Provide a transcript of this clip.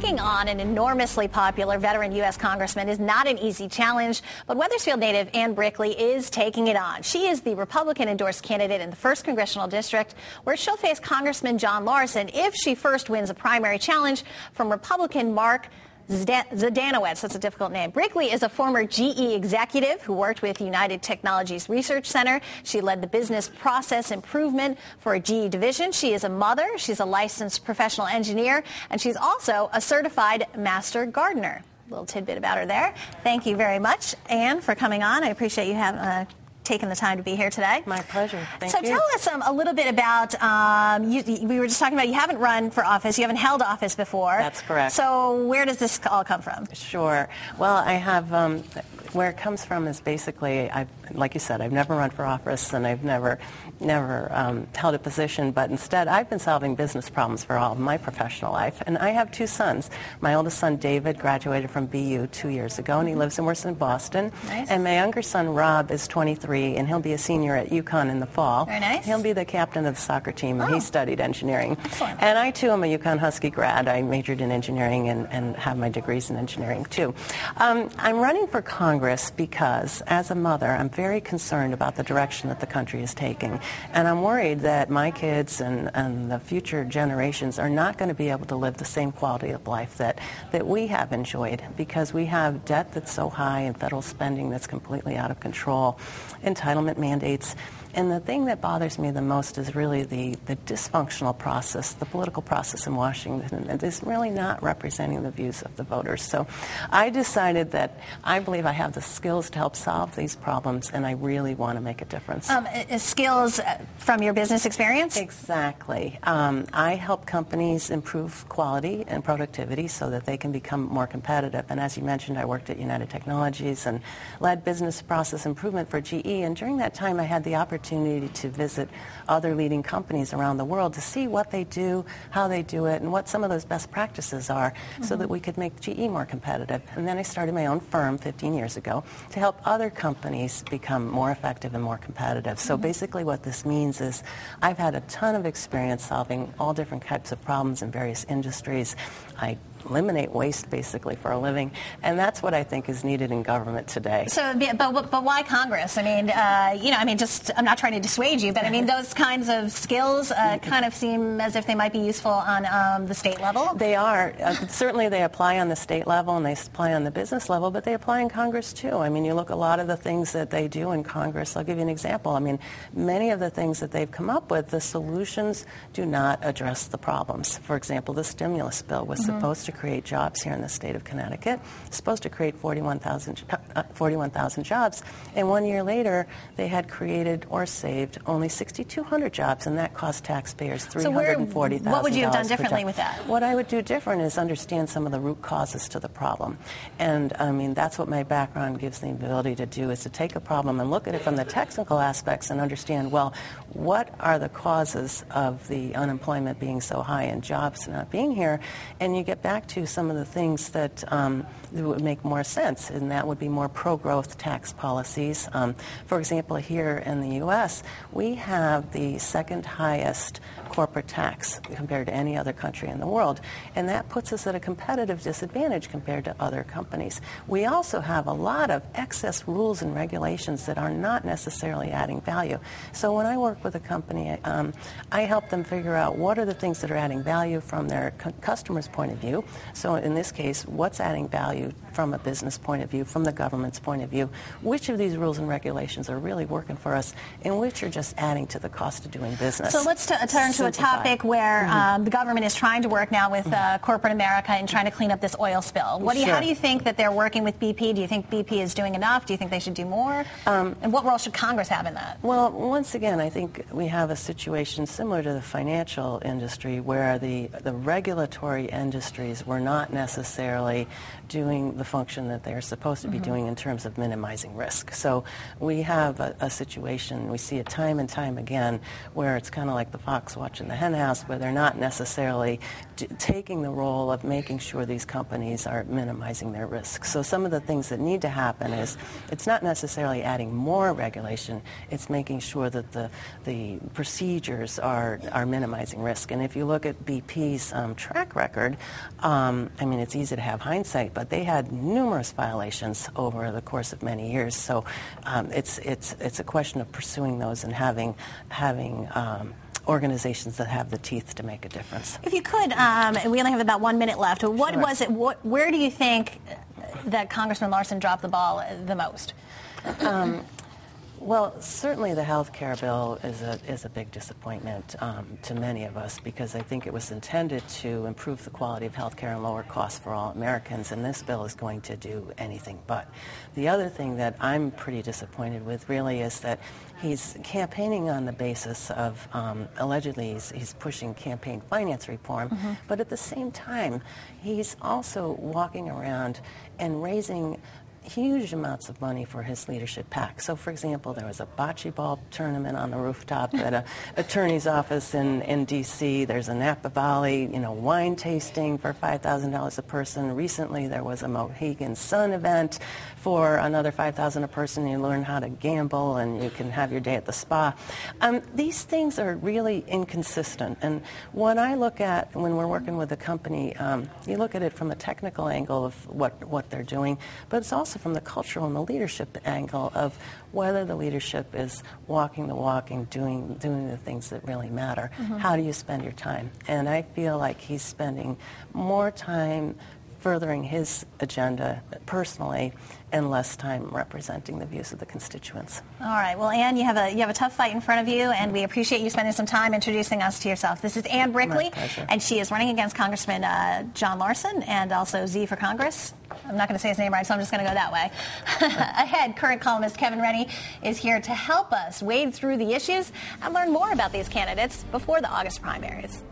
Taking on an enormously popular veteran U.S. congressman is not an easy challenge, but Wethersfield native Ann Brickley is taking it on. She is the Republican-endorsed candidate in the 1st Congressional District, where she'll face Congressman John Larson if she first wins a primary challenge from Republican Mark Zdanowicz. That's a difficult name. Brickley is a former GE executive who worked with United Technologies Research Center. She led the business process improvement for a GE division. She is a mother. She's a licensed professional engineer, and she's also a certified master gardener. A little tidbit about her there. Thank you very much, Ann, for coming on. I appreciate you having taking the time to be here today. My pleasure. Thank you. So tell us a little bit about, we were just talking about you haven't run for office, you haven't held office before. That's correct. So where does this all come from? Sure. Well, I have, where it comes from is basically, like you said, I've never run for office and I've never held a position, but instead I've been solving business problems for all of my professional life. And I have 2 sons. My oldest son, David, graduated from BU 2 years ago, and he lives and works in Boston. Nice. And my younger son, Rob, is 23, and he'll be a senior at UConn in the fall. Very nice. He'll be the captain of the soccer team, and he studied engineering. Excellent. And I, too, am a UConn Husky grad. I majored in engineering and have my degrees in engineering, too. I'm running for Congress because, as a mother, I'm very concerned about the direction that the country is taking. And I'm worried that my kids and the future generations are not going to be able to live the same quality of life that we have enjoyed, because we have debt that's so high and federal spending that's completely out of control, entitlement mandates. And the thing that bothers me the most is really the dysfunctional process, the political process in Washington, and it's really not representing the views of the voters. So I decided that I believe I have the skills to help solve these problems, and I really want to make a difference. Skills from your business experience? Exactly. I help companies improve quality and productivity so that they can become more competitive. And as you mentioned, I worked at United Technologies and led business process improvement for GE, and during that time I had the opportunity to visit other leading companies around the world to see what they do, how they do it, and what some of those best practices are, so that we could make GE more competitive. And then I started my own firm 15 years ago to help other companies become more effective and more competitive. So basically what this means is I've had a ton of experience solving all different types of problems in various industries. I eliminate waste basically for a living, and that's what I think is needed in government today. So, but why Congress? I mean, I'm not trying to dissuade you, but I mean, those kinds of skills kind of seem as if they might be useful on the state level. They are. Certainly they apply on the state level and they apply on the business level, but they apply in Congress too. I mean, you look at a lot of the things that they do in Congress. I'll give you an example. I mean, many of the things that they've come up with, the solutions do not address the problems. For example, the stimulus bill was supposed to create jobs here in the state of Connecticut. It's supposed to create 41,000 jobs, and 1 year later they had created or saved only 6,200 jobs, and that cost taxpayers $340,000. So what would you have done differently with that? What I would do different is understand some of the root causes to the problem, and I mean that's what my background gives the ability to do, is to take a problem and look at it from the technical aspects and understand, well, what are the causes of the unemployment being so high and jobs not being here, and you get back to some of the things that would make more sense, and that would be more pro-growth tax policies. For example, here in the U.S., we have the second highest corporate tax compared to any other country in the world, and that puts us at a competitive disadvantage compared to other companies. We also have a lot of excess rules and regulations that are not necessarily adding value. So when I work with a company, I help them figure out what are the things that are adding value from their customer's point of view. So in this case, what's adding value from a business point of view, from the government's point of view, which of these rules and regulations are really working for us, and which are just adding to the cost of doing business. So let's turn to a topic where the government is trying to work now with corporate America and trying to clean up this oil spill. How do you think that they're working with BP? Do you think BP is doing enough? Do you think they should do more? And what role should Congress have in that? Well, once again, I think we have a situation similar to the financial industry where the regulatory industries were not necessarily doing doing the function that they're supposed to be doing in terms of minimizing risk. So we have a situation, we see it time and time again, where it's kind of like the fox watching the hen house, where they're not necessarily taking the role of making sure these companies are minimizing their risk. So some of the things that need to happen is it's not necessarily adding more regulation, it's making sure that the procedures are minimizing risk. And if you look at BP's track record, I mean, it's easy to have hindsight, but they had numerous violations over the course of many years. So it's a question of pursuing those and having organizations that have the teeth to make a difference. If you could, we only have about 1 minute left. What was it? Where do you think that Congressman Larson dropped the ball the most? Well, certainly the health care bill is a big disappointment to many of us, because I think it was intended to improve the quality of health care and lower costs for all Americans, and this bill is going to do anything but. The other thing that I'm pretty disappointed with really is that he's campaigning on the basis of allegedly he's pushing campaign finance reform, but at the same time he's also walking around and raising huge amounts of money for his leadership PAC. So, for example, there was a bocce ball tournament on the rooftop at an attorney's office in D.C. There's a Napa Valley, wine tasting for $5,000 a person. Recently, there was a Mohegan Sun event for another $5,000 a person. You learn how to gamble, and you can have your day at the spa. These things are really inconsistent. And what I look at when we're working with a company, you look at it from a technical angle of what they're doing, but it's also from the cultural and the leadership angle of whether the leadership is walking the walk and doing the things that really matter. How do you spend your time? And I feel like he's spending more time furthering his agenda personally and less time representing the views of the constituents. All right. Well, Ann, you have a tough fight in front of you, and we appreciate you spending some time introducing us to yourself. This is Ann Brickley, and she is running against Congressman John Larson and also Z for Congress. I'm not going to say his name right, so I'm just going to go that way. Ahead, current columnist Kevin Rennie is here to help us wade through the issues and learn more about these candidates before the August primaries.